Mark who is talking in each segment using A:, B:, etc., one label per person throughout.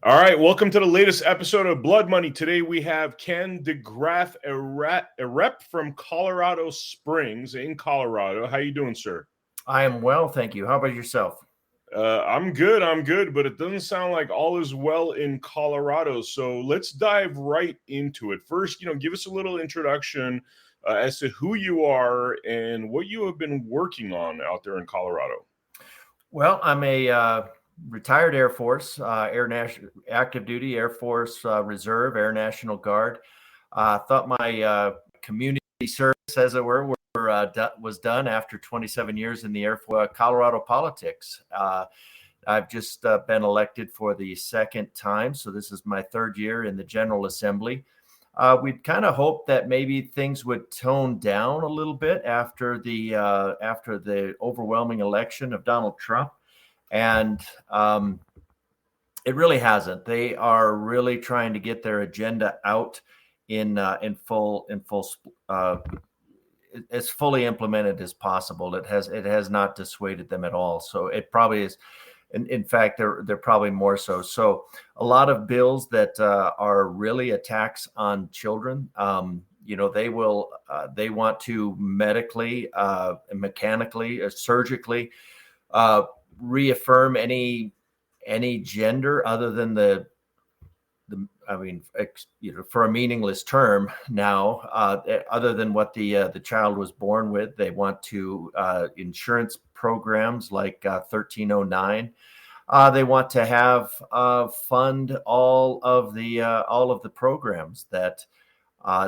A: All right, welcome to the latest episode of Blood Money. Today we have Ken Degraaf, a rep from Colorado Springs in Colorado. How you doing, sir?
B: I am well, thank you. How about yourself?
A: I'm good, but it doesn't sound like all is well in Colorado. So let's dive right into it. First, give us a little introduction as to who you are and what you have been working on out there in Colorado.
B: Well, I'm a retired Air Force, active duty Air Force Reserve, Air National Guard. Thought my community service, as it were, was done after 27 years in the Air Force, Colorado politics. I've just been elected for the second time, so this is my third year in the General Assembly. We'd kind of hoped that maybe things would tone down a little bit after the overwhelming election of Donald Trump, and it really hasn't. They are really trying to get their agenda out in full as fully implemented as possible. It has not dissuaded them at all. So it probably is. In fact, they're probably more so. So a lot of bills that are really attacks on children. They want to medically, mechanically, surgically reaffirm any gender other than for a meaningless term now, other than what the child was born with. They want to insurance programs like 1309. They want to have fund all of the programs that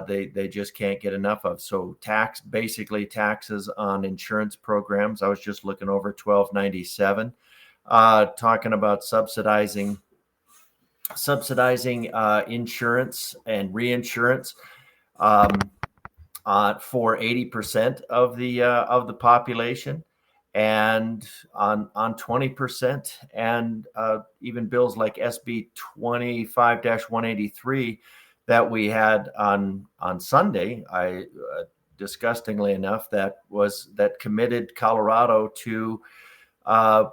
B: they just can't get enough of. So taxes on insurance programs. I was just looking over 1297, talking about subsidizing insurance and reinsurance for 80% of the population, and on 20%, and even bills like SB 25-183 that we had on Sunday. Disgustingly enough, that committed Colorado to what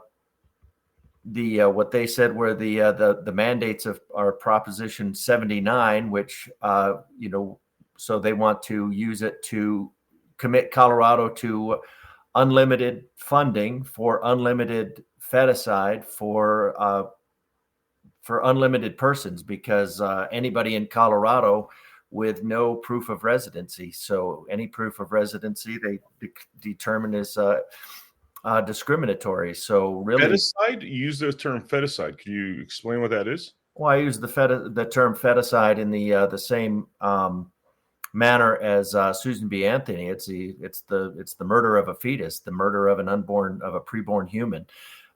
B: they said were the mandates of our Proposition 79, which so they want to use it to commit Colorado to unlimited funding for unlimited feticide for unlimited persons, because anybody in Colorado with no proof of residency. So any proof of residency they determine is discriminatory. So really,
A: feticide. You use the term feticide. Could you explain what that is?
B: Well, I use the term feticide in the same manner as Susan B. Anthony. It's the murder of a fetus, the murder of a preborn human.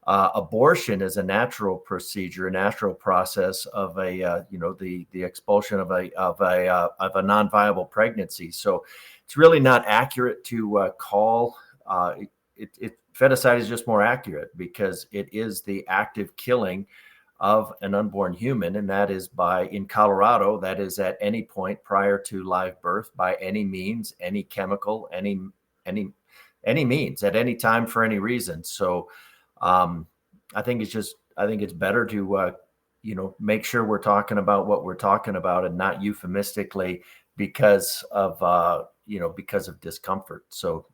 B: Abortion is a natural procedure, a natural process of the expulsion of a non-viable pregnancy. So it's really not accurate to call feticide is just more accurate, because it is the active killing of an unborn human, and that is in Colorado, that is at any point prior to live birth, by any means, any chemical, any means, at any time, for any reason. So I think it's better to make sure we're talking about what we're talking about, and not euphemistically because of discomfort. So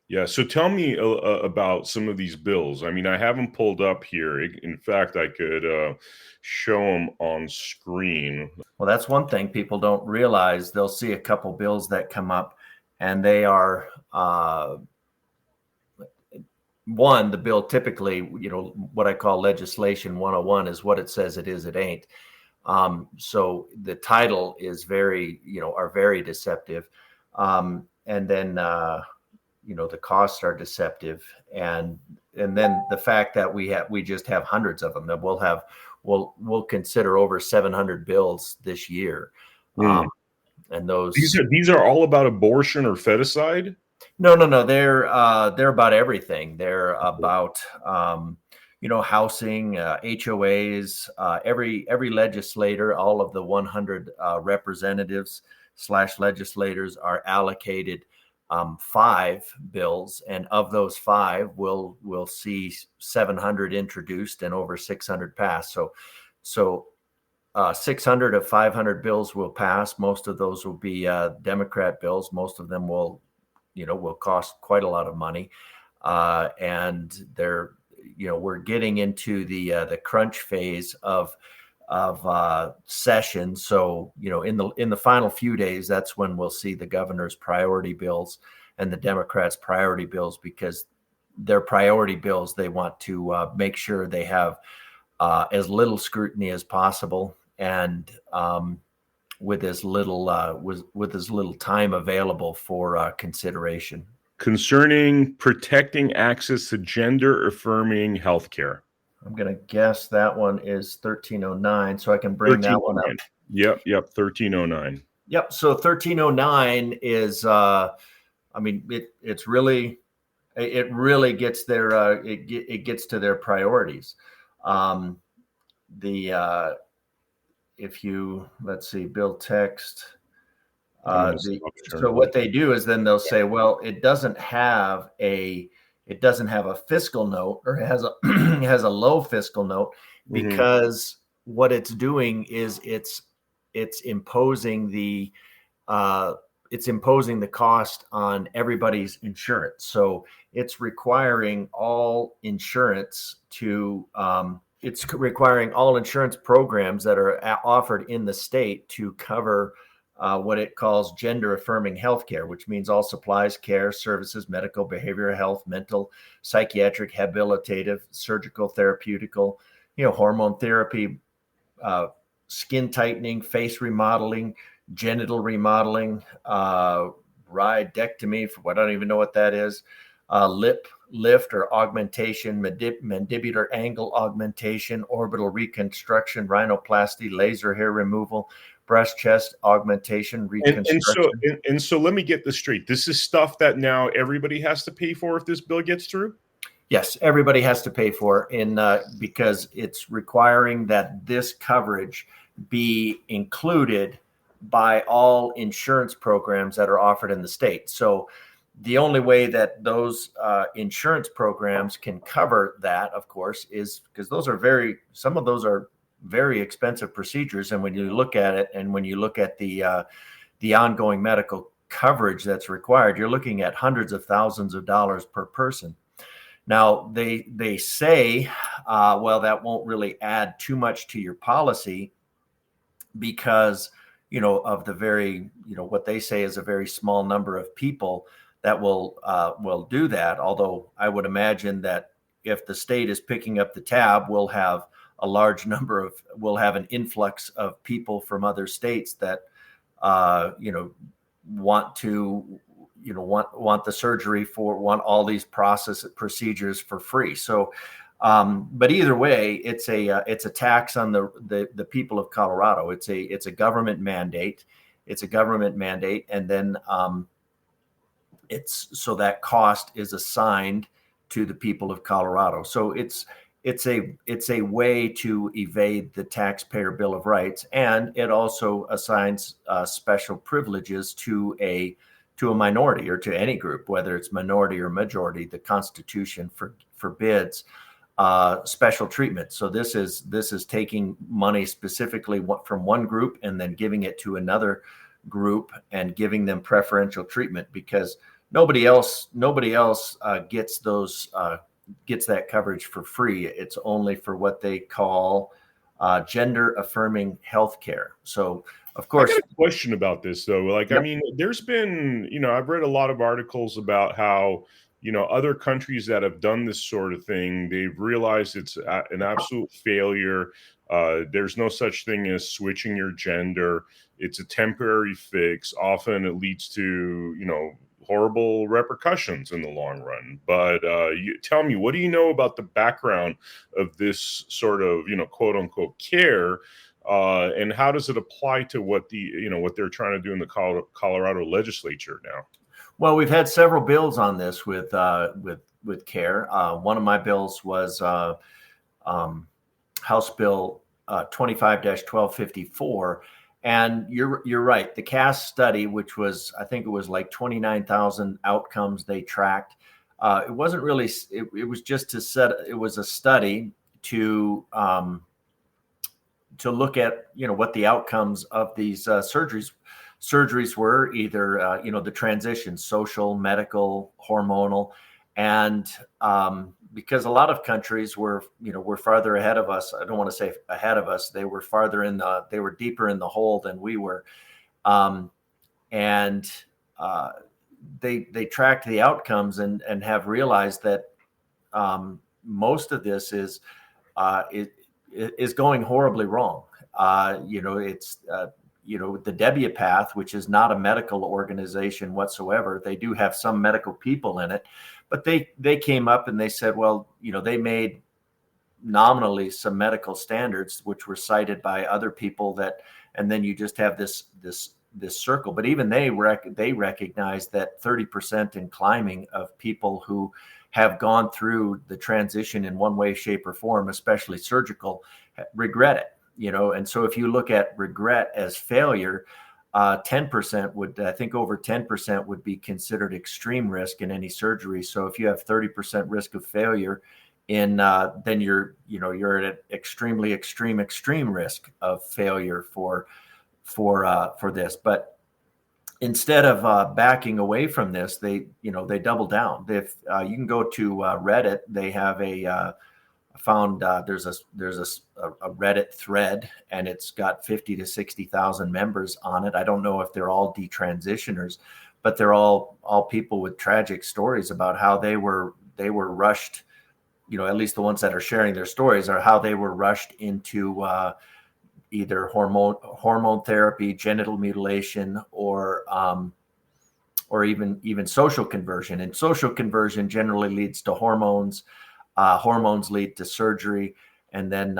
A: Yeah. So tell me about some of these bills. I mean, I have them pulled up here. In fact, I could show them on screen.
B: Well, that's one thing people don't realize. They'll see a couple bills that come up, and they are the bill typically, what I call legislation 101 is what it says it is, it ain't. So the title is are very deceptive. And then, the costs are deceptive. And then the fact that we just have hundreds of them, that we'll consider over 700 bills this year. And
A: these are all about abortion or feticide?
B: No. They're about everything. They're about, housing, HOAs, every legislator, all of the 100 representatives / legislators are allocated 5 bills, and of those 5, we'll see 700 introduced and over 600 passed. So 600 of 500 bills will pass. Most of those will be Democrat bills. Most of them will cost quite a lot of money, and we're getting into the crunch phase of session. So in the final few days, that's when we'll see the governor's priority bills and the Democrats' priority bills, because their priority bills, they want to make sure they have as little scrutiny as possible, and with as little time available for consideration.
A: Concerning protecting access to gender-affirming healthcare.
B: I'm going to guess that one is 1309, so I can bring that one up.
A: Yep, 1309.
B: Yep, so 1309 is, it really gets their, it gets to their priorities. If you, let's see, bill text. So what they do is then they'll say, well, it doesn't have a fiscal note, or it has a low fiscal note, because what it's doing is it's imposing the cost on everybody's insurance. So it's requiring all insurance programs that are offered in the state to cover what it calls gender affirming healthcare, which means all supplies, care, services, medical, behavioral health, mental, psychiatric, habilitative, surgical, therapeutical, hormone therapy, skin tightening, face remodeling, genital remodeling, rhydectomy, I don't even know what that is, lip lift or augmentation, mandibular angle augmentation, orbital reconstruction, rhinoplasty, laser hair removal, breast chest augmentation, reconstruction.
A: And so let me get this straight. This is stuff that now everybody has to pay for if this bill gets through?
B: Yes, everybody has to pay for because it's requiring that this coverage be included by all insurance programs that are offered in the state. So the only way that those insurance programs can cover that, of course, is because some of those are very expensive procedures. And when you look at it, and when you look at the ongoing medical coverage that's required, you're looking at hundreds of thousands of dollars per person. Now, they say, well, that won't really add too much to your policy because, of the very, what they say is a very small number of people that will do that. Although I would imagine that if the state is picking up the tab, we'll have an influx of people from other states that, want the surgery want all these procedures for free. So, but either way, it's a tax on the people of Colorado. It's a government mandate. And then so that cost is assigned to the people of Colorado. So it's a way to evade the taxpayer Bill of Rights, and it also assigns special privileges to a minority or to any group, whether it's minority or majority. The Constitution forbids special treatment. So this is taking money specifically from one group and then giving it to another group and giving them preferential treatment, because nobody else gets that coverage for free. It's only for what they call gender affirming healthcare. So, of course,
A: I got a question about this though. Like, yep. I mean, there's been, I've read a lot of articles about how, other countries that have done this sort of thing, they've realized it's an absolute failure. There's no such thing as switching your gender. It's a temporary fix. Often it leads to, horrible repercussions in the long run. But you tell me, what do you know about the background of this sort of, quote unquote care? And how does it apply to what what they're trying to do in the Colorado legislature now?
B: Well, we've had several bills on this with care. One of my bills was House Bill 25-1254, And you're right. The CAST study, which was, I think it was like 29,000 outcomes they tracked. It wasn't really. It was just to set. It was a study to look at what the outcomes of these surgeries were, either the transition, social, medical, hormonal, and because a lot of countries were farther ahead of us. I don't want to say ahead of us. They were they were deeper in the hole than we were, and they tracked the outcomes and have realized that most of this is going horribly wrong. It's the Debbie Path, which is not a medical organization whatsoever. They do have some medical people in it, but they came up and they said, well, they made nominally some medical standards which were cited by other people, and then you just have this circle. But even they recognize that 30% and climbing of people who have gone through the transition in one way, shape, or form, especially surgical, regret it. And so if you look at regret as failure, 10% would, I think over 10% would be considered extreme risk in any surgery. So if you have 30% risk of failure then you're at an extremely extreme risk of failure for this. But instead of backing away from this, they double down. If you can go to Reddit, they have found there's a Reddit thread, and it's got 50 to 60,000 members on it. I don't know if they're all detransitioners, but they're all people with tragic stories about how they were rushed. At least the ones that are sharing their stories are how they were rushed into either hormone therapy, genital mutilation, or even social conversion. And social conversion generally leads to hormones. Hormones lead to surgery, and then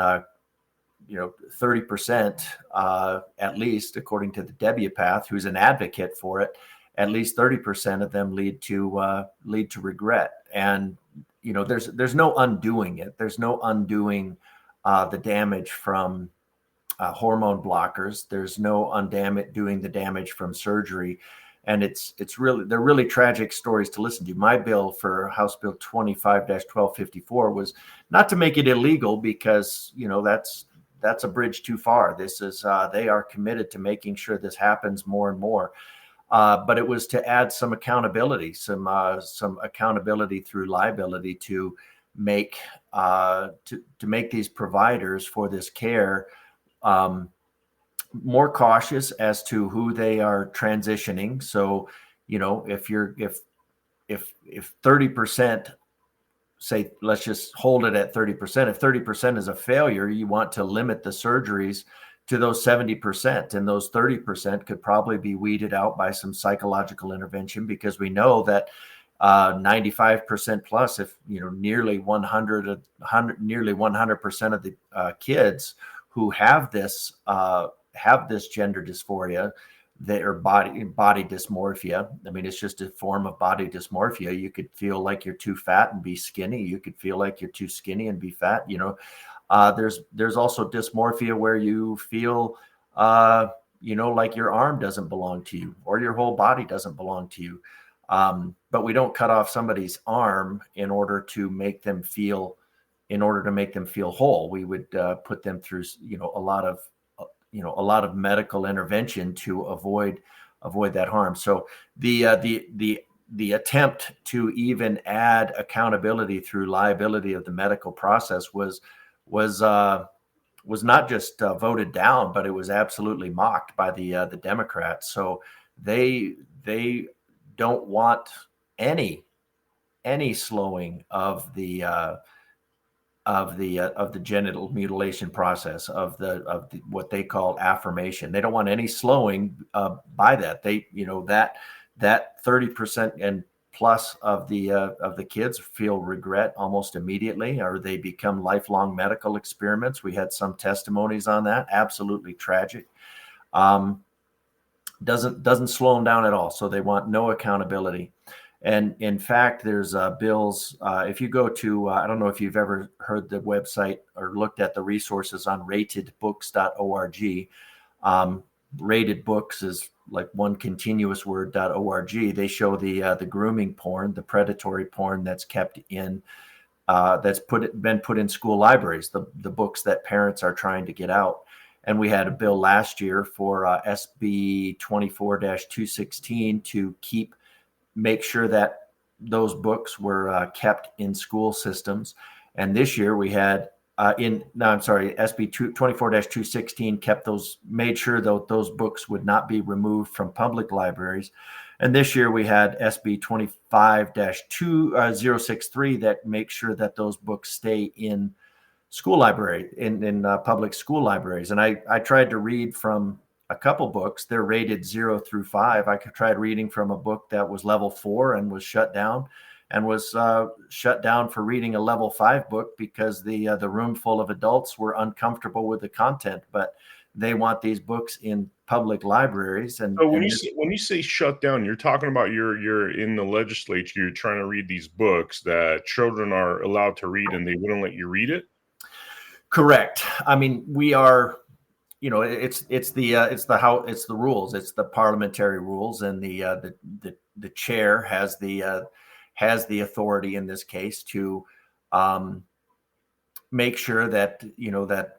B: 30%, at least according to the Debbie Path, who's an advocate for it, at least 30% of them lead to regret. And there's no undoing it. There's no undoing the damage from hormone blockers. There's no undoing the damage from surgery. And they're really tragic stories to listen to. My bill for House Bill 25-1254 was not to make it illegal, because that's a bridge too far. This is they are committed to making sure this happens more and more. But it was to add some accountability, some accountability through liability to make these providers for this care more cautious as to who they are transitioning. So, if 30%, say, let's just hold it at 30%. If 30% is a failure, you want to limit the surgeries to those 70%, and those 30% could probably be weeded out by some psychological intervention, because we know that 95% plus, if nearly 100% of the kids who have this gender dysphoria, their body dysmorphia. I mean, it's just a form of body dysmorphia. You could feel like you're too fat and be skinny. You could feel like you're too skinny and be fat. There's also dysmorphia where you feel like your arm doesn't belong to you, or your whole body doesn't belong to you. But we don't cut off somebody's arm in order to make them feel whole. We would put them through a lot of medical intervention to avoid that harm. So the attempt to even add accountability through liability of the medical process was not just voted down, but it was absolutely mocked by the Democrats. So they don't want any slowing of the genital mutilation process, of the what they call affirmation. They don't want any slowing by that. That 30% and plus of the kids feel regret almost immediately, or they become lifelong medical experiments. We had some testimonies on that. Absolutely tragic. Doesn't slow them down at all. So they want no accountability. And in fact, there's bills. If you go to, I don't know if you've ever heard the website or looked at the resources on ratedbooks.org. rated books is like one continuous word.org. They show the grooming porn, the predatory porn that's kept in been put in school libraries, the books that parents are trying to get out. And we had a bill last year for SB 24-216 to make sure that those books were kept in school systems. And this year we had SB 24-216 made sure that those books would not be removed from public libraries. And this year we had SB 25-2063 that makes sure that those books stay in school library, in public school libraries. And I tried to read from a couple books. They're rated 0 through 5. I tried reading from a book that was level 4 and was shut down, and was shut down for reading a level 5 book because the room full of adults were uncomfortable with the content, but they want these books in public libraries. And
A: so when you say shut down, you're talking about you're in the legislature, you're trying to read these books that children are allowed to read, and they wouldn't let you read it?
B: Correct. I mean, we are, it's the rules, it's the parliamentary rules, and the chair has the authority in this case to make sure that that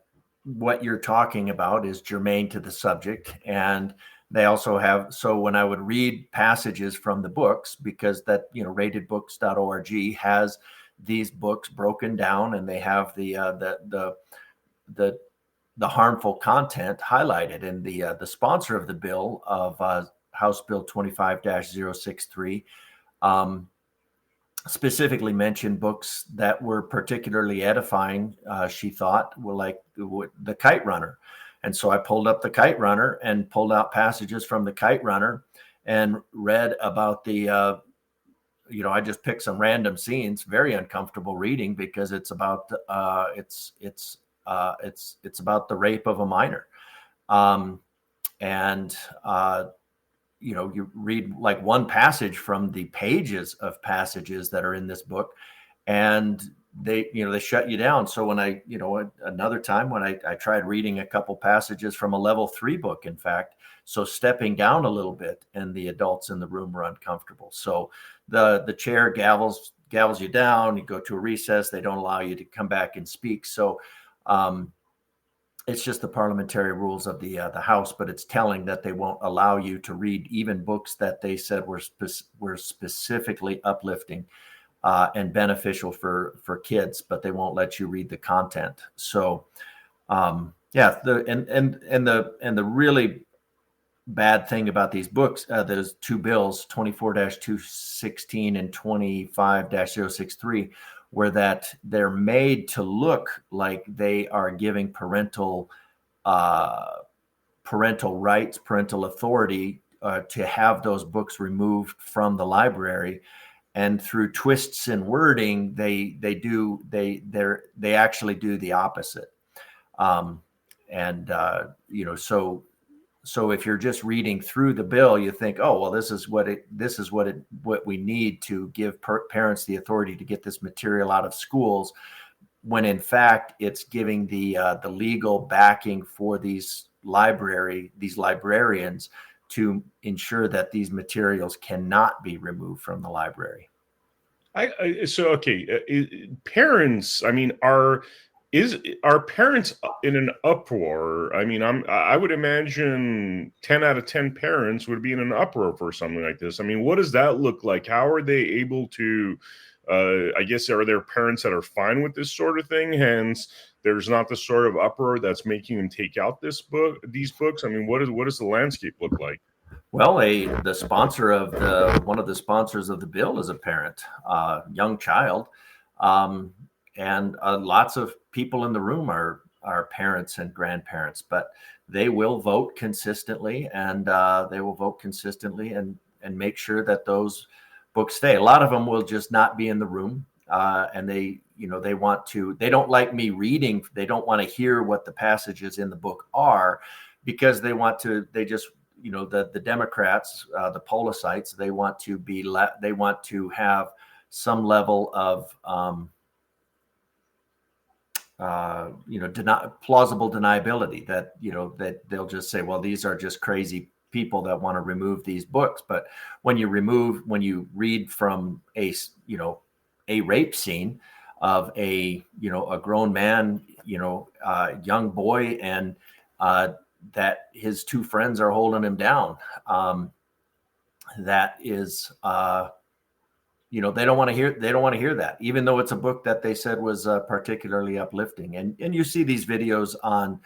B: what you're talking about is germane to the subject. And they also have, so when I would read passages from the books, because that ratedbooks.org has these books broken down, and they have the harmful content highlighted. And the sponsor of the bill of House Bill 25-063 specifically mentioned books that were particularly edifying. She thought were like the Kite Runner. And so I pulled up the Kite Runner and pulled out passages from the Kite Runner and read about I just picked some random scenes, very uncomfortable reading, because it's about it's about the rape of a minor. You read like one passage from the pages of passages that are in this book, and they shut you down. So when another time when I tried reading a couple passages from a level 3 book, in fact, so stepping down a little bit, and the adults in the room were uncomfortable. So the chair gavels you down, you go to a recess, they don't allow you to come back and speak. So it's just the parliamentary rules of the House, but it's telling that they won't allow you to read even books that they said were specifically uplifting and beneficial for kids, but they won't let you read the content. So, the really bad thing about these books, those two bills, 24-216 and 25-063, were that they're made to look like they are giving parental rights, parental authority to have those books removed from the library. And through twists in wording, they actually do the opposite. So if you're just reading through the bill, you think, oh, well, this is what we need to give parents the authority to get this material out of schools, when in fact it's giving the legal backing for these librarians to ensure that these materials cannot be removed from the library.
A: Parents, I mean, are parents in an uproar? I mean, I would imagine 10 out of 10 parents would be in an uproar for something like this. I mean, what does that look like? How are they able to, I guess, are there parents that are fine with this sort of thing? Hence, there's not the sort of uproar that's making them take out these books. I mean, what does the landscape look like?
B: Well, the sponsor of one of the sponsors of the bill is a parent, young child. And lots of people in the room are parents and grandparents, but they will vote consistently, and make sure that those books stay. A lot of them will just not be in the room, and they don't like me reading. They don't want to hear what the passages in the book are, because the Democrats, the Policites, they want to have some level of plausible deniability, that, that they'll just say, well, these are just crazy people that want to remove these books. But when you read from a rape scene of a grown man, young boy, and that his two friends are holding him down, that is, they don't want to hear that, even though it's a book that they said was particularly uplifting. And you see these videos on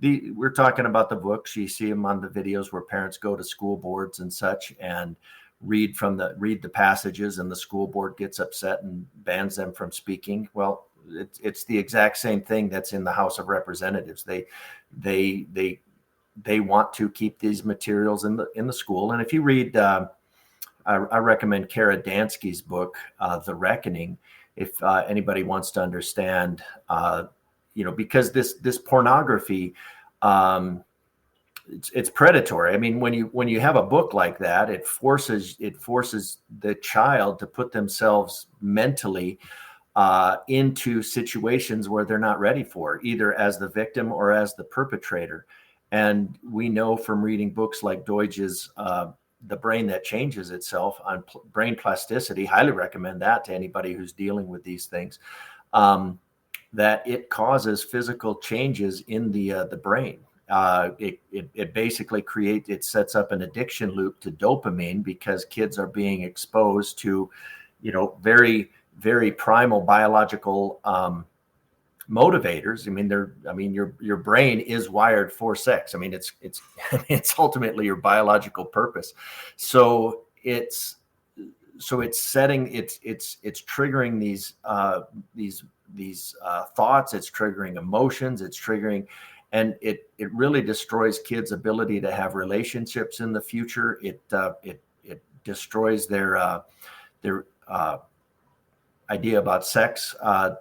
B: we're talking about the books. You see them on the videos where parents go to school boards and such and read the passages, and the school board gets upset and bans them from speaking. Well, it's the exact same thing that's in the House of Representatives. They want to keep these materials in the school. And if you read, I recommend Kara Dansky's book, The Reckoning, if anybody wants to understand, because this pornography, it's predatory. I mean, when you have a book like that, it forces the child to put themselves mentally into situations where they're not ready for, either as the victim or as the perpetrator. And we know from reading books like Deutsch's The Brain That Changes Itself on brain plasticity, highly recommend that to anybody who's dealing with these things, that it causes physical changes in the brain. It basically sets up an addiction loop to dopamine, because kids are being exposed to, very, very primal biological motivators. I mean, your brain is wired for sex. I mean, it's ultimately your biological purpose. So it's triggering these thoughts. It's triggering emotions. It's triggering, and it really destroys kids' ability to have relationships in the future. It destroys their idea about sex.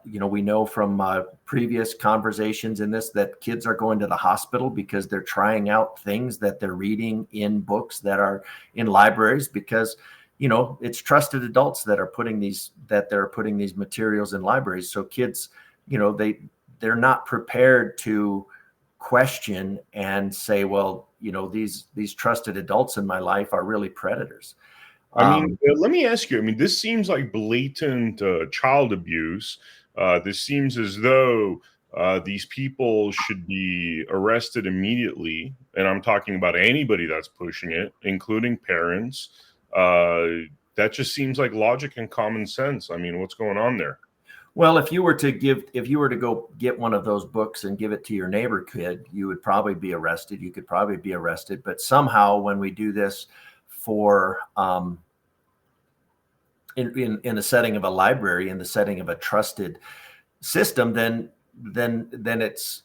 B: We know from previous conversations in this that kids are going to the hospital because they're trying out things that they're reading in books that are in libraries, because it's trusted adults that are putting these materials in libraries. So kids, they're not prepared to question and say, well, these trusted adults in my life are really predators.
A: Let me ask you. This seems like blatant child abuse. This seems as though these people should be arrested immediately. And I'm talking about anybody that's pushing it, including parents. That just seems like logic and common sense. What's going on there?
B: Well, if you were to go get one of those books and give it to your neighbor kid, you would probably be arrested. You could probably be arrested. But somehow, when we do this for in the setting of a library, in the setting of a trusted system, then it's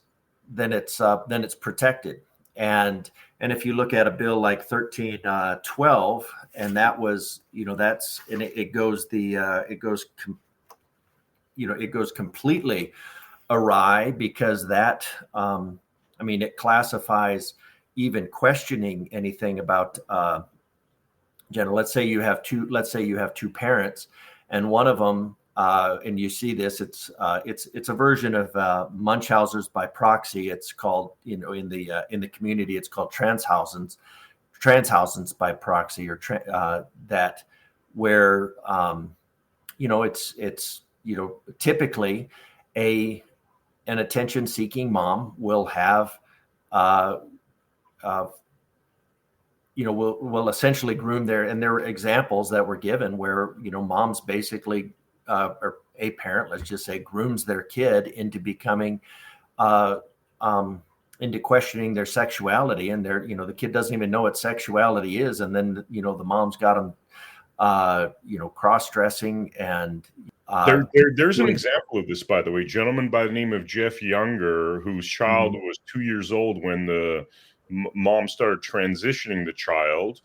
B: protected. And if you look at a bill like 1312, and that was, it goes completely awry, because that it classifies even questioning anything about let's say you have two parents, and one of them, and you see this, it's a version of Munchausen's by proxy. It's called, in the community, it's called Transhausen's by proxy, or that, where it's typically an attention-seeking mom will have will essentially groom and there are examples that were given where moms basically, or a parent, let's just say, grooms their kid into becoming into questioning their sexuality, and the kid doesn't even know what sexuality is, and then the mom's got them cross-dressing. And
A: there's an example of this, by the way. Gentleman by the name of Jeff Younger, whose child was 2 years old when the mom started transitioning the child.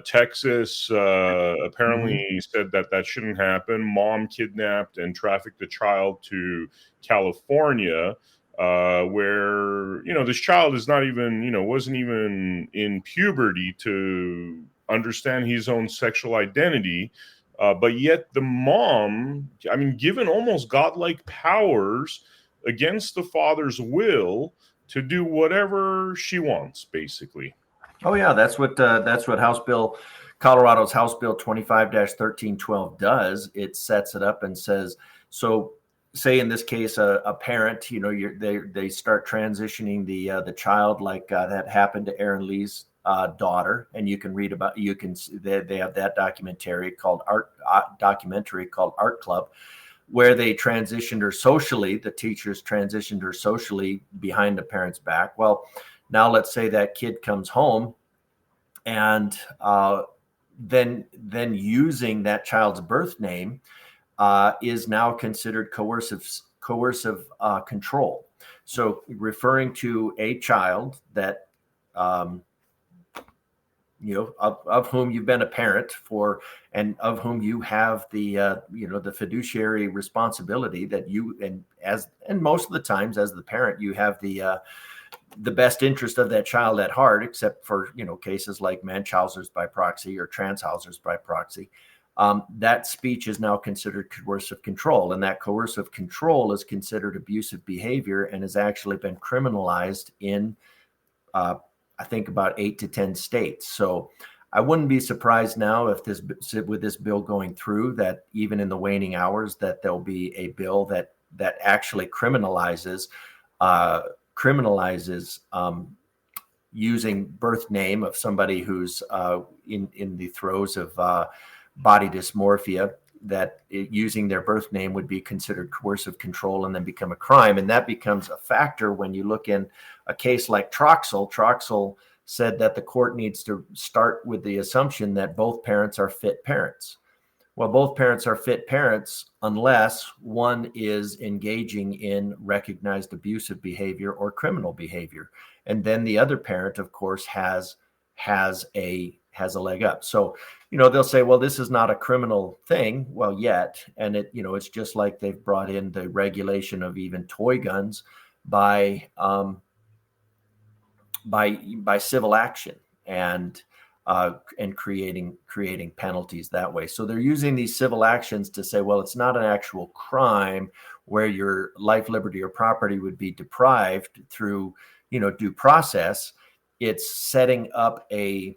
A: Texas apparently said that shouldn't happen. Mom kidnapped and trafficked the child to California, where this child is not even wasn't even in puberty to understand his own sexual identity. But yet the mom, given almost godlike powers, against the father's will to do whatever she wants, basically.
B: Oh yeah, that's what Colorado's House Bill 25-1312 does. It sets it up and says, so say in this case, a parent, they start transitioning the child, like that happened to Aaron Lee's daughter, and you can read about, they have that documentary called Art Club, where they transitioned her socially. The teachers transitioned her socially behind the parent's back. Well, now let's say that kid comes home, and then using that child's birth name is now considered coercive control. So referring to a child that of whom you've been a parent for, and of whom you have the the fiduciary responsibility that you, and most of the times as the parent, you have the best interest of that child at heart, except for cases like Munchausen's by proxy or Transhauser's by proxy. That speech is now considered coercive control, and that coercive control is considered abusive behavior and has actually been criminalized in I think about 8 to 10 states. So I wouldn't be surprised now if with this bill going through, that even in the waning hours, that there'll be a bill that actually criminalizes using birth name of somebody who's in the throes of body dysmorphia, that using their birth name would be considered coercive control and then become a crime. And that becomes a factor when you look in a case like Troxel. Troxel said that the court needs to start with the assumption that both parents are fit parents. Well, both parents are fit parents unless one is engaging in recognized abusive behavior or criminal behavior. And then the other parent, of course, has a leg up. So, they'll say, well, this is not a criminal thing. Well, yet, and it's just like they've brought in the regulation of even toy guns by civil action and creating penalties that way. So they're using these civil actions to say, well, it's not an actual crime where your life, liberty, or property would be deprived through, due process. It's setting up a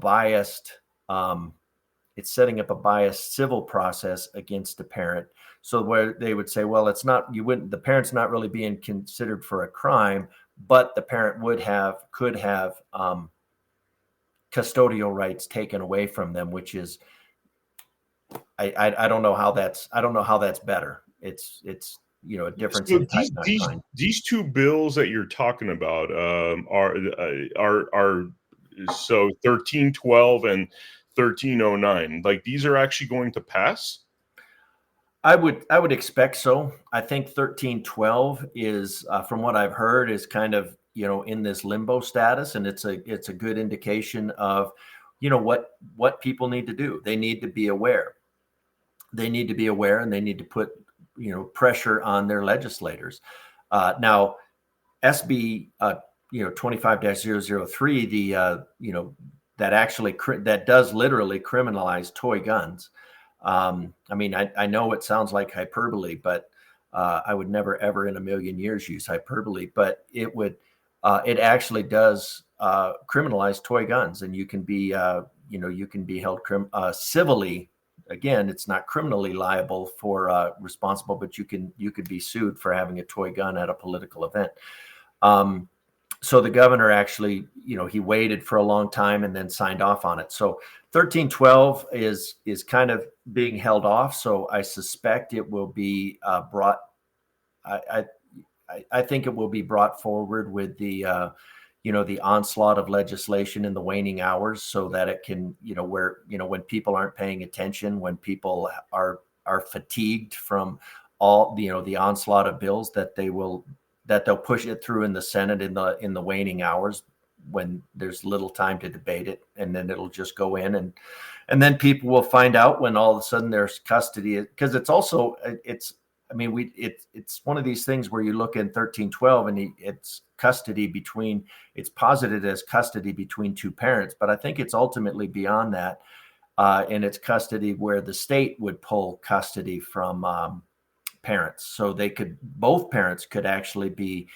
B: biased civil process against a parent. So where they would say, well, the parent's not really being considered for a crime, but the parent could have custodial rights taken away from them, which is, I don't know how that's better. It's a difference in type, not kind.
A: These two bills that you're talking about are so 1312 and 1309. Like, these are actually going to pass?
B: I would expect so. I think 1312 is, from what I've heard, is kind of in this limbo status, and it's a good indication of what people need to do. They need to be aware. They need to be aware, and they need to put pressure on their legislators. Now, SB 25-003, that does literally criminalize toy guns. I mean, I know it sounds like hyperbole, but I would never, ever in a million years use hyperbole, but it actually does criminalize toy guns, and you can be held civilly. Again, it's not criminally liable for responsible, but you could be sued for having a toy gun at a political event. So the governor actually, he waited for a long time and then signed off on it. So 1312 is kind of being held off. So I suspect it will be brought. I think it will be brought forward with the the onslaught of legislation in the waning hours, so that it can when people aren't paying attention, when people are fatigued from all the onslaught of bills, that they'll push it through in the Senate in the waning hours when there's little time to debate it, and then it'll just go in, and then people will find out when all of a sudden there's custody, because it's one of these things where you look in 1312 and it's posited as custody between two parents, but I think it's ultimately beyond that, and it's custody where the state would pull custody from parents. So both parents could actually be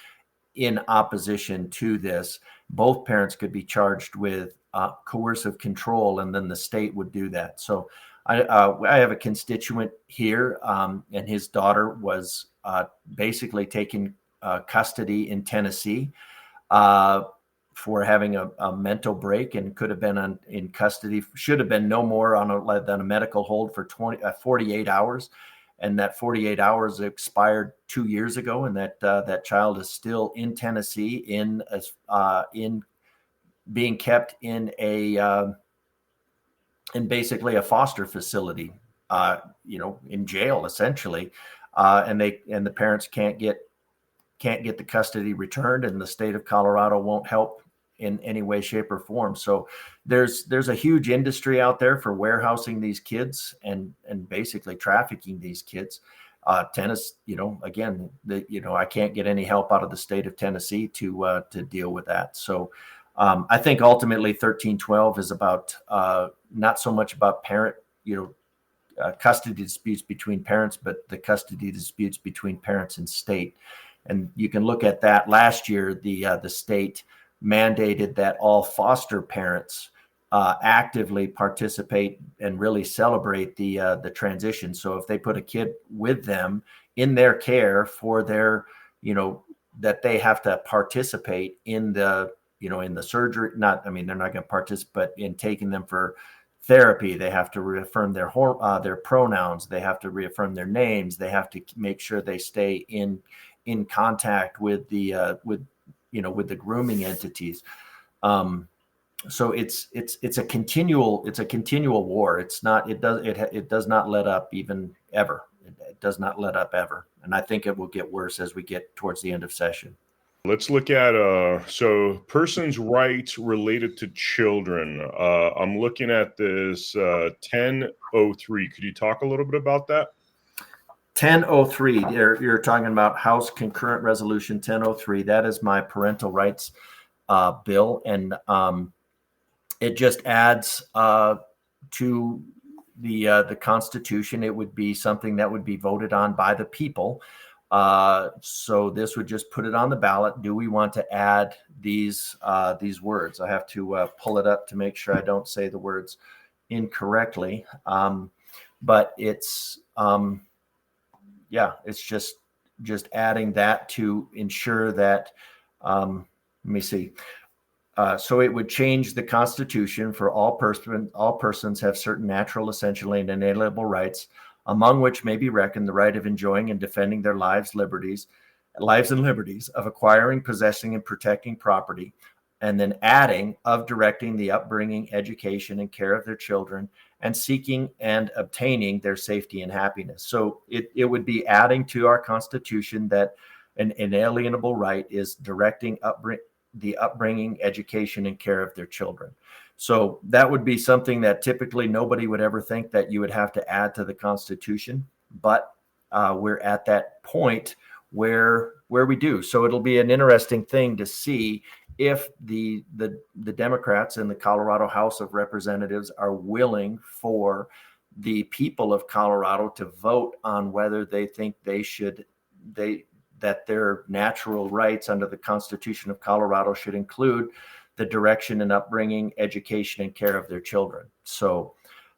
B: in opposition to this. Both parents could be charged with coercive control, and then the state would do that. So I have a constituent here, and his daughter was basically taken custody in Tennessee for having a mental break, and could have been in custody, should have been no more than a medical hold for 48 hours. And that 48 hours expired 2 years ago, and that child is still in Tennessee in being kept in basically a foster facility, in jail essentially, and the parents can't get the custody returned, and the state of Colorado won't help in any way, shape, or form. So there's a huge industry out there for warehousing these kids and basically trafficking these kids. Tennessee, again, I can't get any help out of the state of Tennessee to deal with that. So I think ultimately 1312 is about not so much about parent, custody disputes between parents, but the custody disputes between parents and state. And you can look at that. Last year, the state mandated that all foster parents actively participate and really celebrate the transition. So if they put a kid with them in their care for their, that they have to participate in the surgery. They're not going to participate in taking them for therapy. They have to reaffirm their pronouns. They have to reaffirm their names. They have to make sure they stay in contact with the grooming entities. So it's a continual war. It does not let up even ever. It does not let up ever. And I think it will get worse as we get towards the end of session.
A: Let's look at persons' rights related to children. I'm looking at this 1003. Could you talk a little bit about that?
B: 1003. You're talking about House Concurrent Resolution 1003. That is my parental rights bill, and it just adds to the Constitution. It would be something that would be voted on by the people. So this would just put it on the ballot. Do we want to add these words? I have to pull it up to make sure I don't say the words incorrectly. But it's it's just adding that to ensure that. Let me see. So it would change the Constitution for all persons have certain natural, essential, and inalienable rights, among which may be reckoned the right of enjoying and defending their lives and liberties, of acquiring, possessing, and protecting property, and then adding of directing the upbringing, education, and care of their children, and seeking and obtaining their safety and happiness. So it would be adding to our Constitution that an inalienable right is directing the upbringing, education, and care of their children. So that would be something that typically nobody would ever think that you would have to add to the Constitution, but we're at that point where we do. So it'll be an interesting thing to see if the Democrats in the Colorado House of Representatives are willing for the people of Colorado to vote on whether they think that their natural rights under the Constitution of Colorado should include the direction and upbringing, education, and care of their children. So,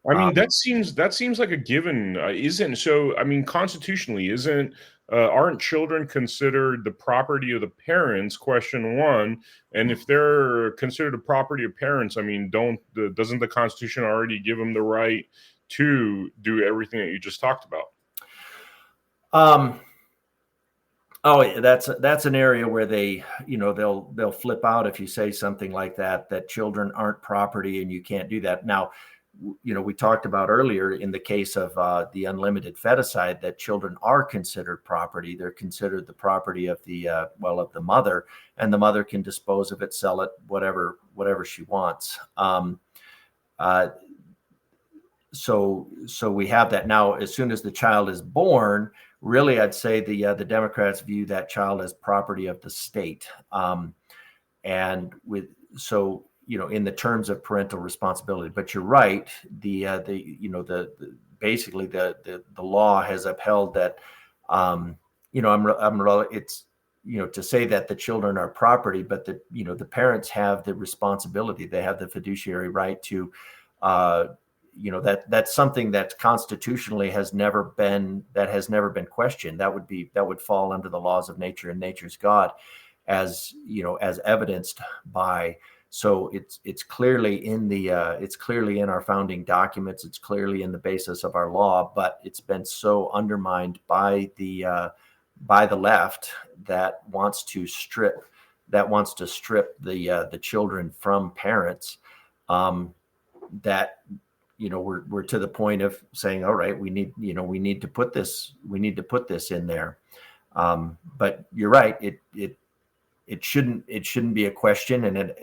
A: I mean, that seems like a given, isn't? So, I mean, constitutionally, aren't children considered the property of the parents? Question one. And if they're considered the property of parents, I mean, doesn't the Constitution already give them the right to do everything that you just talked about?
B: Oh, that's an area where they'll flip out if you say something like that children aren't property and you can't do that. Now, we talked about earlier in the case of the unlimited feticide that children are considered property. They're considered the property of the mother, and the mother can dispose of it, sell it, whatever she wants. So we have that now. As soon as the child is born, really, I'd say the Democrats view that child as property of the state, and in the terms of parental responsibility. But you're right. Basically the law has upheld that It's, to say that the children are property, but the parents have the responsibility. They have the fiduciary right to, that's something that constitutionally has never been questioned. That would fall under the laws of nature and nature's God, as evidenced by. So it's clearly in our founding documents. It's clearly in the basis of our law, but it's been so undermined by the left that wants to strip the children from parents. That we're to the point of saying, all right, we need to put this in there. But you're right, it shouldn't be a question, and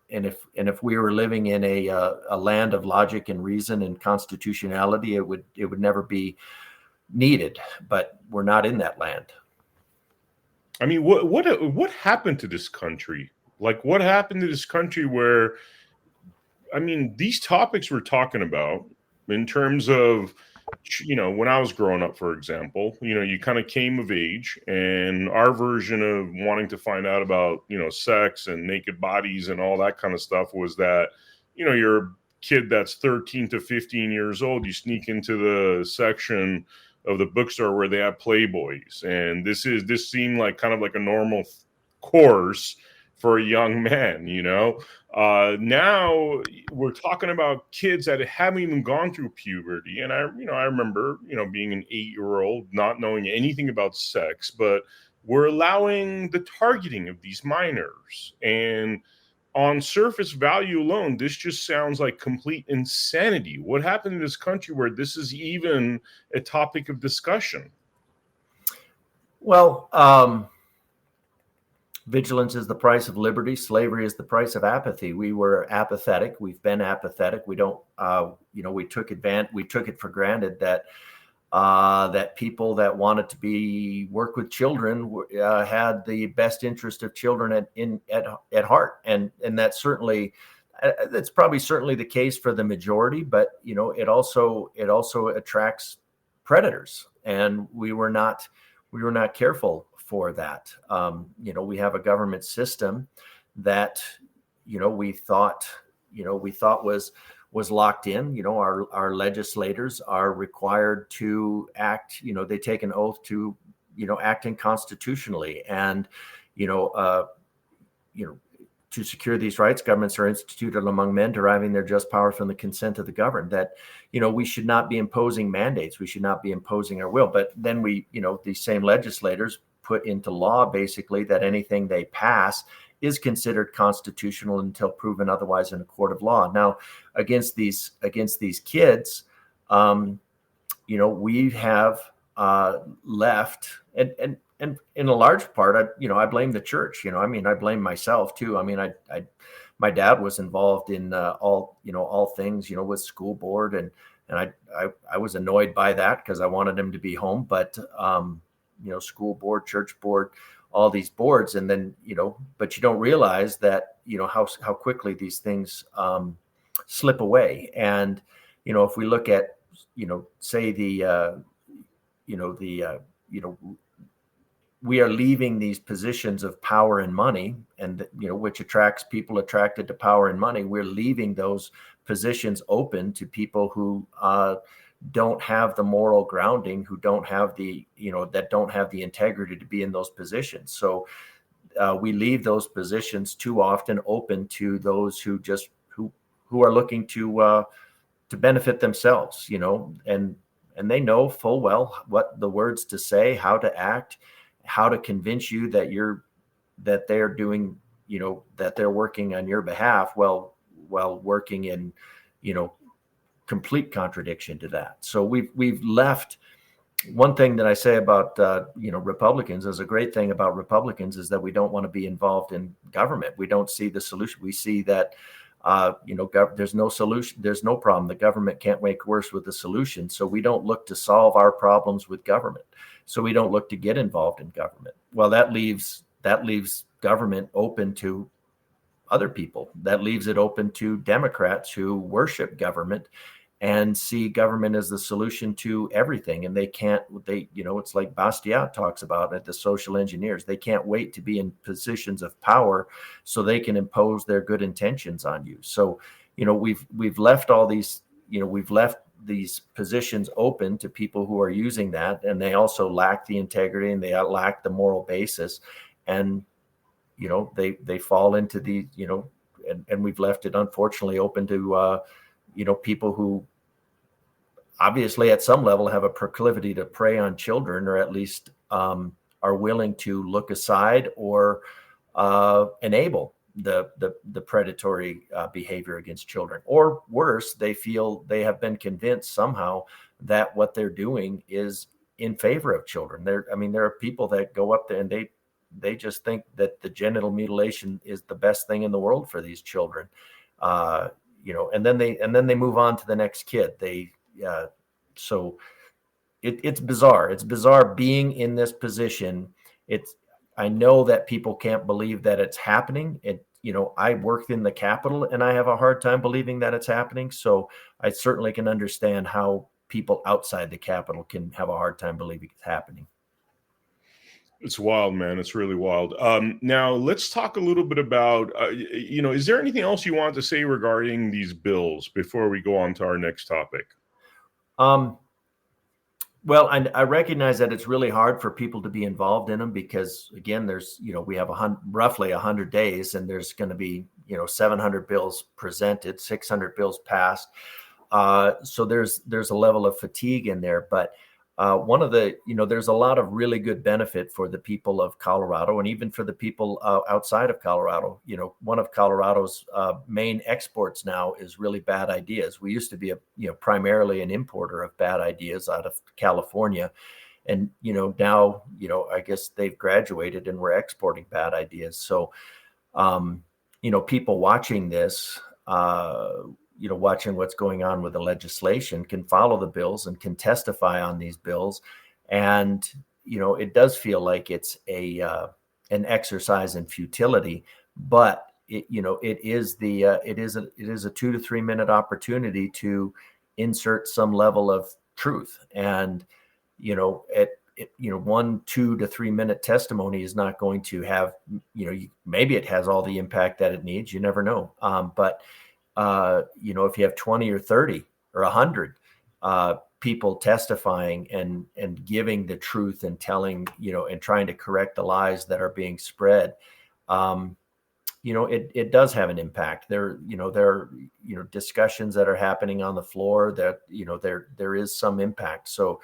B: if we were living in a land of logic and reason and constitutionality, it would never be needed. But we're not in that land.
A: I mean, what happened to this country? Like, what happened to this country where, I mean, these topics we're talking about in terms of, when I was growing up, for example, you kind of came of age, and our version of wanting to find out about, sex and naked bodies and all that kind of stuff was that, you're a kid that's 13 to 15 years old, you sneak into the section of the bookstore where they have Playboys. And this seemed like kind of like a normal course for a young man, now we're talking about kids that haven't even gone through puberty. And I remember, being an 8-year-old, not knowing anything about sex, but we're allowing the targeting of these minors. And on surface value alone, this just sounds like complete insanity. What happened in this country where this is even a topic of discussion?
B: Well, vigilance is the price of liberty. Slavery is the price of apathy. We were apathetic. We've been apathetic. We don't, we took it for granted that people that wanted to work with children had the best interest of children at heart, and that's probably the case for the majority. But it also attracts predators, and we were not careful for that. We have a government system that we thought was locked in. Our legislators are required to act, they take an oath to, acting constitutionally. And, to secure these rights, governments are instituted among men, deriving their just power from the consent of the governed. That, we should not be imposing mandates. We should not be imposing our will. But then these same legislators put into law basically that anything they pass is considered constitutional until proven otherwise in a court of law. Now, against these kids, we have left, and in a large part, I blame the church. I blame myself too. My dad was involved in all things, with school board, and I was annoyed by that because I wanted him to be home, but school board, church board, all these boards, and then but you don't realize that how quickly these things slip away. And if we look at say we are leaving these positions of power and money, and which attracts people attracted to power and money. We're leaving those positions open to people who don't have the moral grounding, who don't have the that don't have the integrity to be in those positions. So we leave those positions too often open to those who are looking to benefit themselves, and they know full well what the words to say, how to act, how to convince you that they're doing, that they're working on your behalf while working in, complete contradiction to that. So we've left. One thing that I say about Republicans, is a great thing about Republicans, is that we don't want to be involved in government. We don't see the solution. We see that there's no solution. There's no problem. The government can't make worse with the solution. So we don't look to solve our problems with government. So we don't look to get involved in government. Well, that leaves government open to other people. That leaves it open to Democrats who worship government and see government as the solution to everything. And it's like Bastiat talks about it, the social engineers. They can't wait to be in positions of power so they can impose their good intentions on you. So, we've left all these, we've left these positions open to people who are using that, and they also lack the integrity and they lack the moral basis. And, they fall into the, and we've left it unfortunately open to, people who obviously at some level have a proclivity to prey on children, or at least are willing to look aside or enable the predatory behavior against children. Or worse, they feel they have been convinced somehow that what they're doing is in favor of children. There are people that go up there and they just think that the genital mutilation is the best thing in the world for these children. And then they move on to the next kid. So it's bizarre. It's bizarre being in this position. I know that people can't believe that it's happening. I worked in the Capitol and I have a hard time believing that it's happening. So I certainly can understand how people outside the Capitol can have a hard time believing it's happening.
A: It's wild, man. It's really wild. Now let's talk a little bit about, is there anything else you want to say regarding these bills before we go on to our next topic?
B: Well, I recognize that it's really hard for people to be involved in them because, again, there's, we have roughly 100 days, and there's going to be, 700 bills presented, 600 bills passed. So there's a level of fatigue in there. But there's a lot of really good benefit for the people of Colorado, and even for the people outside of Colorado. One of Colorado's main exports now is really bad ideas. We used to be primarily an importer of bad ideas out of California. And, now, I guess they've graduated and we're exporting bad ideas. So, people watching this, watching what's going on with the legislation can follow the bills and can testify on these bills. And, it does feel like it's an exercise in futility, but it is a 2 to 3 minute opportunity to insert some level of truth. And, 1, 2 to 3 minute testimony is not going to have, maybe it has all the impact that it needs. You never know. But if you have 20 or 30 or 100 people testifying and giving the truth and telling, and trying to correct the lies that are being spread, it does have an impact. There are discussions that are happening on the floor that, there is some impact. So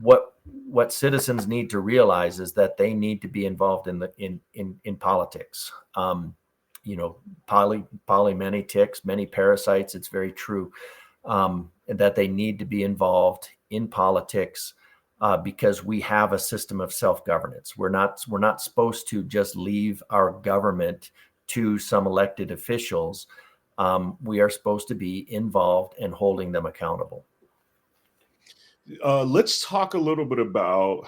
B: what citizens need to realize is that they need to be involved in politics. Poly many ticks, many parasites. It's very true that they need to be involved in politics because we have a system of self-governance. We're not supposed to just leave our government to some elected officials. We are supposed to be involved and holding them accountable.
A: Let's talk a little bit about,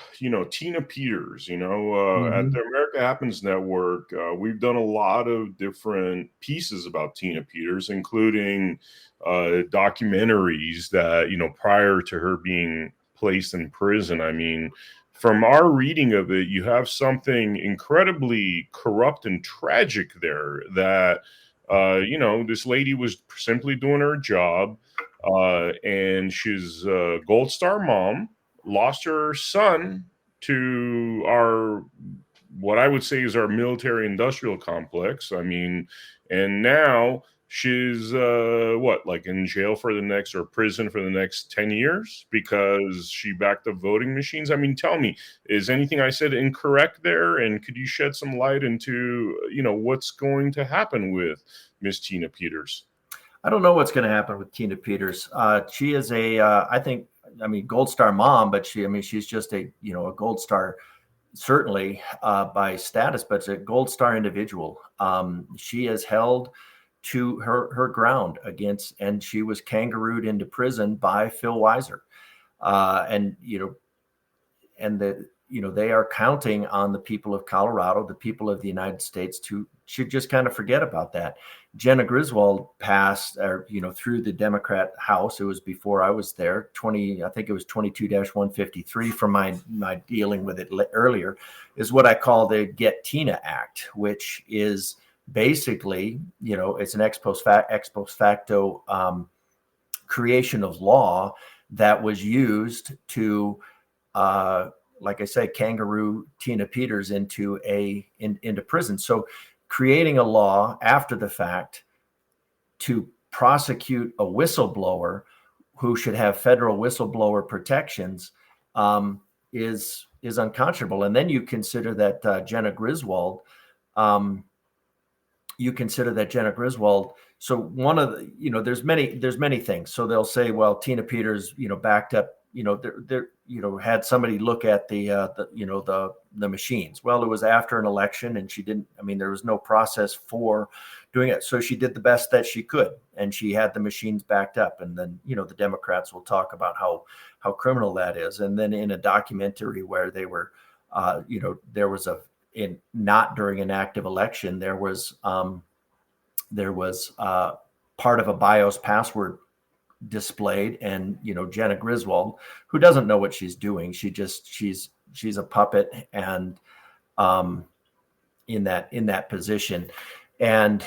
A: Tina Peters. At the America Happens Network, we've done a lot of different pieces about Tina Peters, including documentaries that, prior to her being placed in prison. I mean, from our reading of it, you have something incredibly corrupt and tragic there that, this lady was simply doing her job. And she's a Gold Star mom, lost her son to what I would say is our military industrial complex. I mean, and now she's in jail for the next, or prison for the next 10 years because she backed up voting machines. I mean, tell me, is anything I said incorrect there? And could you shed some light into, what's going to happen with Miss Tina Peters?
B: I don't know what's going to happen with Tina Peters. She is Gold Star mom, but she's just a Gold Star, certainly by status, but it's a Gold Star individual. She is held to her ground against, and she was kangarooed into prison by Phil Weiser. they are counting on the people of Colorado, the people of the United States, should just kind of forget about that. Jenna Griswold passed, through the Democrat House. It was before I was there. I think it was 22-153 from my dealing with it earlier, is what I call the Get Tina Act, which is basically, it's an ex post facto creation of law that was used to, like I said, kangaroo Tina Peters into prison. So creating a law after the fact to prosecute a whistleblower who should have federal whistleblower protections is unconscionable. And then you consider that Jenna Griswold. So one of the, there's many things. So they'll say, well, Tina Peters, backed up, had somebody look at the machines. Well, it was after an election, and there was no process for doing it. So she did the best that she could, and she had the machines backed up. And then, the Democrats will talk about how criminal that is. And then in a documentary where they were, there was not during an active election, there was part of a BIOS password displayed, and Jenna Griswold, who doesn't know what she's doing, she's a puppet, and in that position, and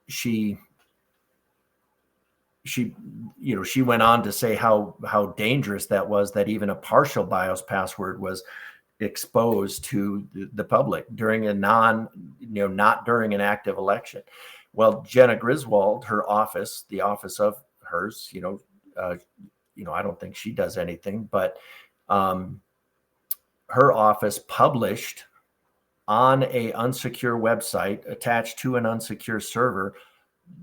B: she went on to say how dangerous that was, that even a partial BIOS password was exposed to the public during not during an active election. Well, Jenna Griswold, her office, the office of hers, I don't think she does anything, but her office published on a unsecure website attached to an unsecure server,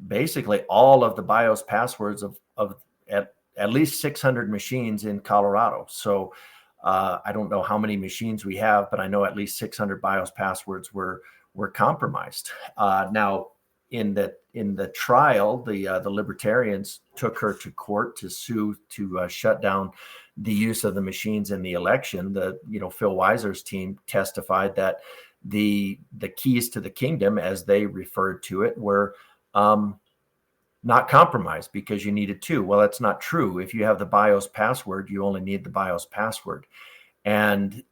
B: basically all of the BIOS passwords of at least 600 machines in Colorado. So I don't know how many machines we have, but I know at least 600 BIOS passwords were compromised. Now, in the trial, the libertarians took her to court to sue to shut down the use of the machines in the election. Phil Weiser's team testified that the keys to the kingdom, as they referred to it, were not compromised because you needed two. Well, that's not true. If you have the BIOS password, you only need the BIOS password. And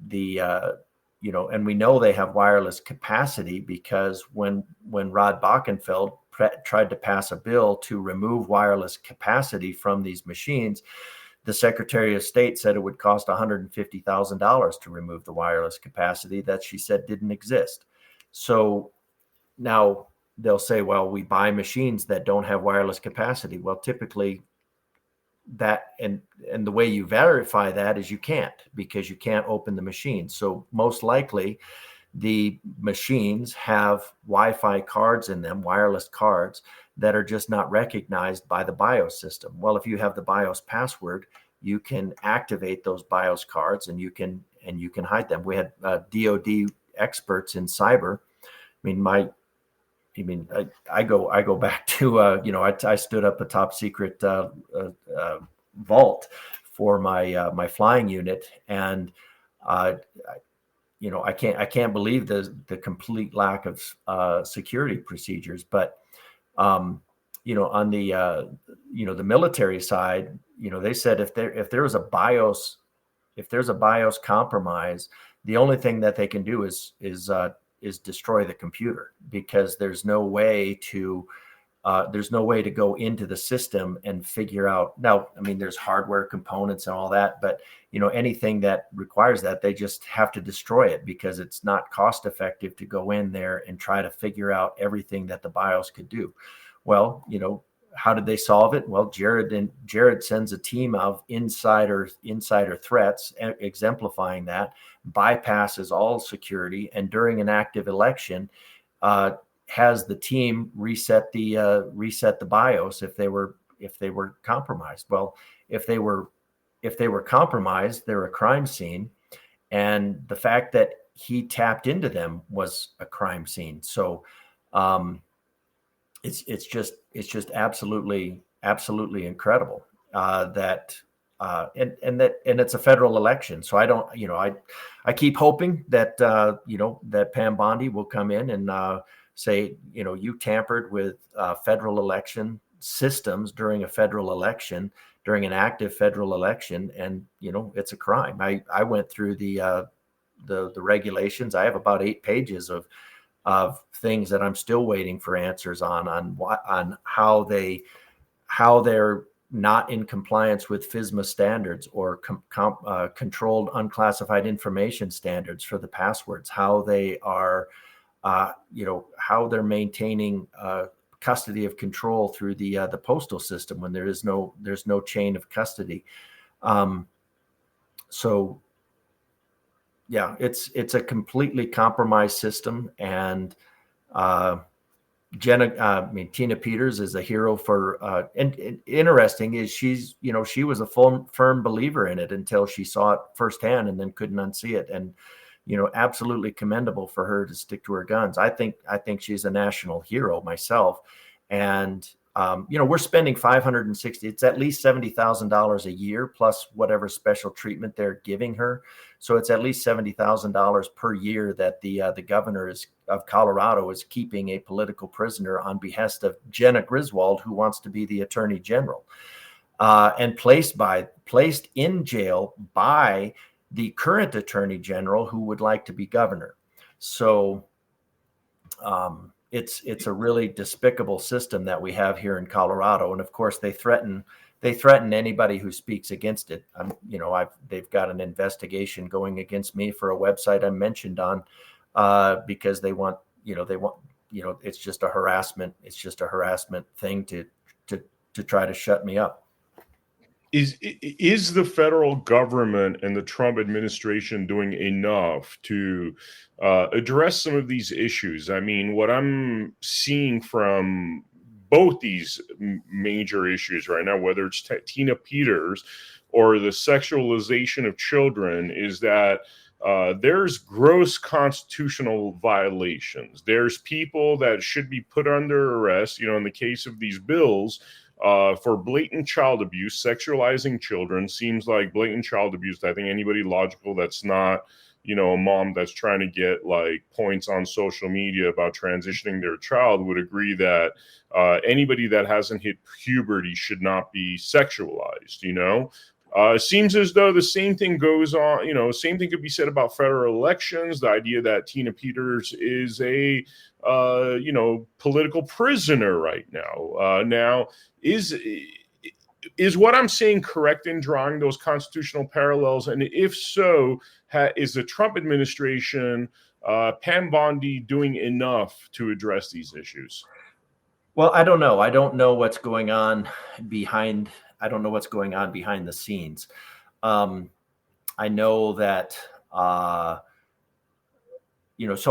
B: and we know they have wireless capacity because when Rod Bockenfeld tried to pass a bill to remove wireless capacity from these machines, the Secretary of State said it would cost $150,000 to remove the wireless capacity that she said didn't exist. So now they'll say, well, we buy machines that don't have wireless capacity. Well, typically that, and the way you verify that is you can't, because you can't open the machine. So most likely the machines have Wi-Fi cards in them, wireless cards, that are just not recognized by the BIOS system. Well, if you have the BIOS password, you can activate those BIOS cards, and you can hide them. We had DoD experts in cyber. I go back to I stood up a top secret vault for my flying unit, and I can't believe the complete lack of security procedures. But on the the military side, they said if there's a BIOS compromise, the only thing that they can do is destroy the computer, because there's no way to go into the system and figure out. Now, there's hardware components and all that, but anything that requires that, they just have to destroy it, because it's not cost effective to go in there and try to figure out everything that the BIOS could do. Well, how did they solve it? Well, Jared sends a team of insider threats, exemplifying that, bypasses all security, and during an active election, has the team reset the BIOS if they were compromised. Well, if they were compromised, they're a crime scene, and the fact that he tapped into them was a crime scene. So it's just absolutely incredible that and it's a federal election. So I don't, I keep hoping that, that Pam Bondi will come in and say, you tampered with federal election systems during a federal election, during an active federal election. And, it's a crime. I went through the regulations. I have about 8 pages of things that I'm still waiting for answers on how they're not in compliance with FISMA standards or controlled unclassified information standards for the passwords, how they are, how they're maintaining custody of control through the postal system when there's no chain of custody. So yeah, it's a completely compromised system. And Tina Peters is a hero for, and interesting is she was a firm believer in it until she saw it firsthand and then couldn't unsee it. And, absolutely commendable for her to stick to her guns. I think she's a national hero myself. And, we're spending $560, it's at least $70,000 a year plus whatever special treatment they're giving her. So it's at least $70,000 per year that the governor of Colorado is keeping a political prisoner on behest of Jenna Griswold, who wants to be the attorney general, and placed in jail by the current attorney general who would like to be governor. So it's a really despicable system that we have here in Colorado. And of course they threaten anybody who speaks against it. They've got an investigation going against me for a website I mentioned on, because they want, it's just a harassment. It's just a harassment thing to try to shut me up.
A: Is the federal government and the Trump administration doing enough to address some of these issues? I mean, what I'm seeing from both these major issues right now, whether it's Tina Peters or the sexualization of children, is that there's gross constitutional violations. There's people that should be put under arrest, in the case of these bills, for blatant child abuse. Sexualizing children seems like blatant child abuse. I think anybody logical that's not, a mom that's trying to get like points on social media about transitioning their child would agree that anybody that hasn't hit puberty should not be sexualized. It seems as though the same thing goes on, same thing could be said about federal elections. The idea that Tina Peters is a, political prisoner right now. Now, is what I'm saying correct in drawing those constitutional parallels? And if so, is the Trump administration, Pam Bondi, doing enough to address these issues?
B: Well, I don't know. I don't know what's going on behind the scenes. I know that, so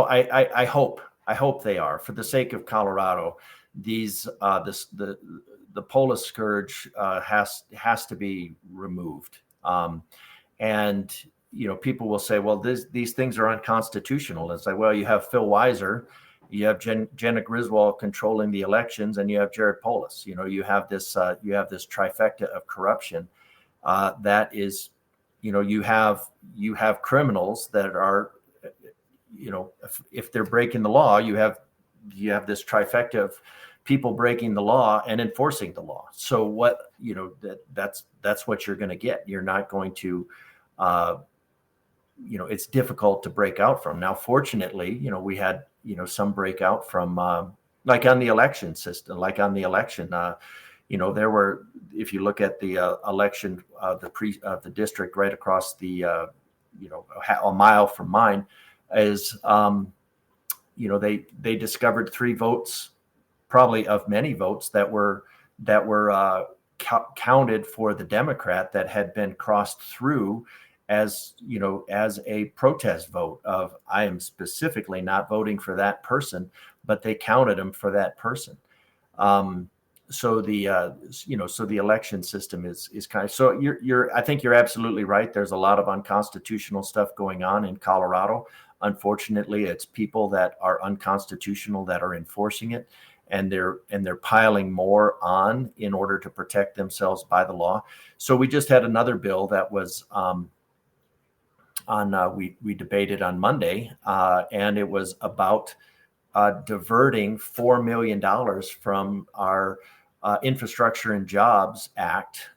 B: I hope they are, for the sake of Colorado, the polis scourge has to be removed. And, people will say, well, these things are unconstitutional. It's like, well, you have Phil Weiser, you have Jenna Griswold controlling the elections, and you have Jared Polis. You have this trifecta of corruption. That is, you have criminals that are, if they're breaking the law, you have this trifecta of people breaking the law and enforcing the law. So what, that's what you're going to get. You're not going to, it's difficult to break out from. Now, fortunately, we had, some breakout from, like on the election system, there were, if you look at the election, the district right across the, a mile from mine is, they discovered 3 votes, probably of many votes that were counted for the Democrat that had been crossed through as a protest vote of, I am specifically not voting for that person, but they counted them for that person. So the election system is kind of, so I think you're absolutely right. There's a lot of unconstitutional stuff going on in Colorado. Unfortunately, it's people that are unconstitutional that are enforcing it. and they're piling more on in order to protect themselves by the law. So we just had another bill that was we debated on Monday, and it was about diverting $4 million from our Infrastructure and Jobs Act,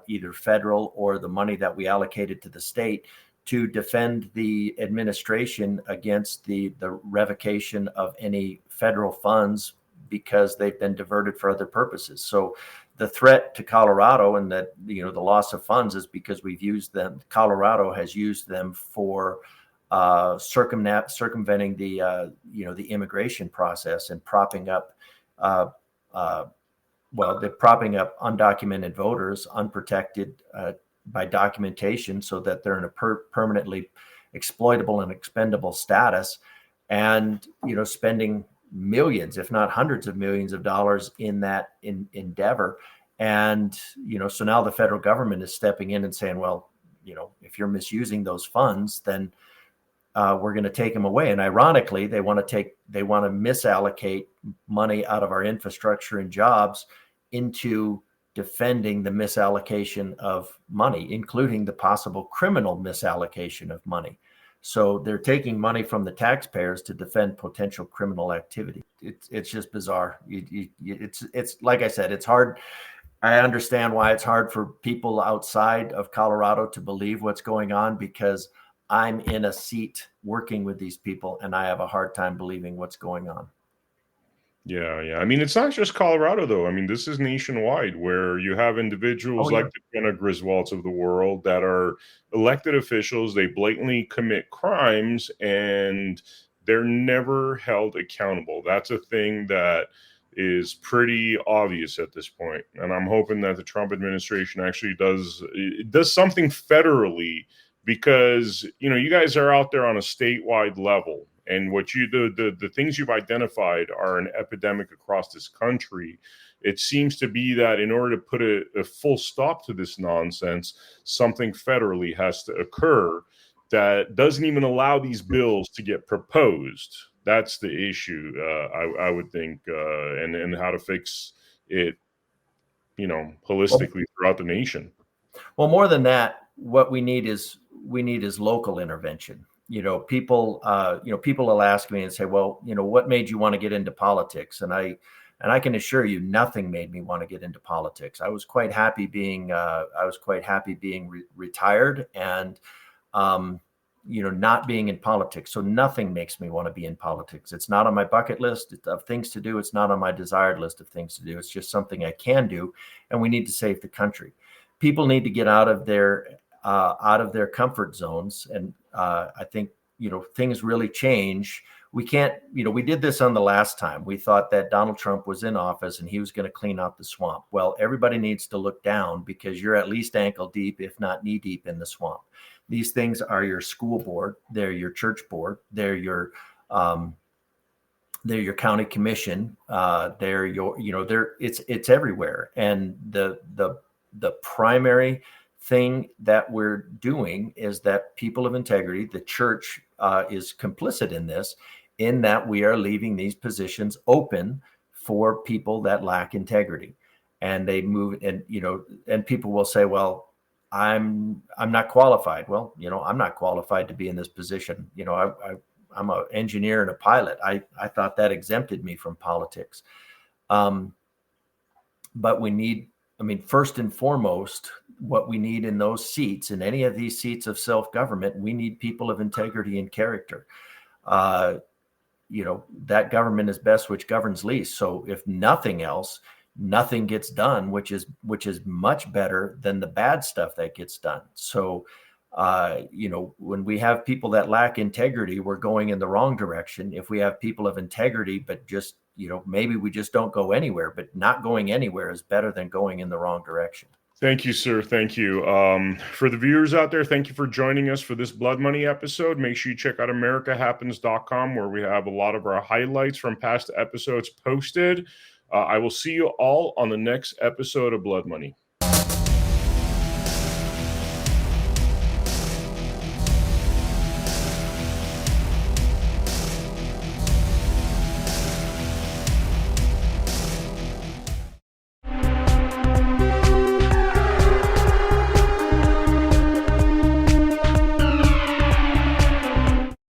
B: either federal or the money that we allocated to the state, to defend the administration against the revocation of any federal funds because they've been diverted for other purposes. So the threat to Colorado and that, the loss of funds is because we've used them. Colorado has used them for circumventing the immigration process and propping up they're propping up undocumented voters, unprotected by documentation, so that they're in a permanently exploitable and expendable status, and spending millions, if not hundreds of millions of dollars in that endeavor. And so now the federal government is stepping in and saying, well, if you're misusing those funds, then we're going to take them away. And ironically, they want to misallocate money out of our infrastructure and jobs into defending the misallocation of money, including the possible criminal misallocation of money. So they're taking money from the taxpayers to defend potential criminal activity. It's just bizarre. It's like I said, it's hard. I understand why it's hard for people outside of Colorado to believe what's going on, because I'm in a seat working with these people and I have a hard time believing what's going on.
A: Yeah. I mean, it's not just Colorado, though. I mean, this is nationwide, where you have individuals like the Jenna Griswolds of the world that are elected officials. They blatantly commit crimes and they're never held accountable. That's a thing that is pretty obvious at this point. And I'm hoping that the Trump administration actually does something federally, because, you guys are out there on a statewide level. And what the things you've identified are an epidemic across this country. It seems to be that in order to put a full stop to this nonsense, something federally has to occur that doesn't even allow these bills to get proposed. That's the issue, I would think, and how to fix it, holistically throughout the nation.
B: Well, more than that, what we need is local intervention. People will ask me and say, well, what made you want to get into politics? And I can assure you, nothing made me want to get into politics. I was quite happy being retired and, not being in politics. So nothing makes me want to be in politics. It's not on my bucket list of things to do. It's not on my desired list of things to do. It's just something I can do. And we need to save the country. People need to get out of their comfort zones. And I think, things really change. We can't, we did this on the last time. We thought that Donald Trump was in office and he was going to clean out the swamp. Well, everybody needs to look down, because you're at least ankle deep, if not knee deep, in the swamp. These things are your school board. They're your church board. They're your county commission. They're your, it's everywhere. And the primary thing that we're doing is that people of integrity, the church, is complicit in this, in that we are leaving these positions open for people that lack integrity. And they move, and people will say, well, I'm not qualified. Well, I'm not qualified to be in this position. I'm an engineer and a pilot. I thought that exempted me from politics. But we need, first and foremost, what we need in those seats, in any of these seats of self-government, we need people of integrity and character. That government is best which governs least. So if nothing else, nothing gets done, which is much better than the bad stuff that gets done. So, when we have people that lack integrity, we're going in the wrong direction. If we have people of integrity, but just, maybe we just don't go anywhere, but not going anywhere is better than going in the wrong direction.
A: Thank you, sir. Thank you. For the viewers out there, thank you for joining us for this Blood Money episode. Make sure you check out americahappens.com, where we have a lot of our highlights from past episodes posted. I will see you all on the next episode of Blood Money.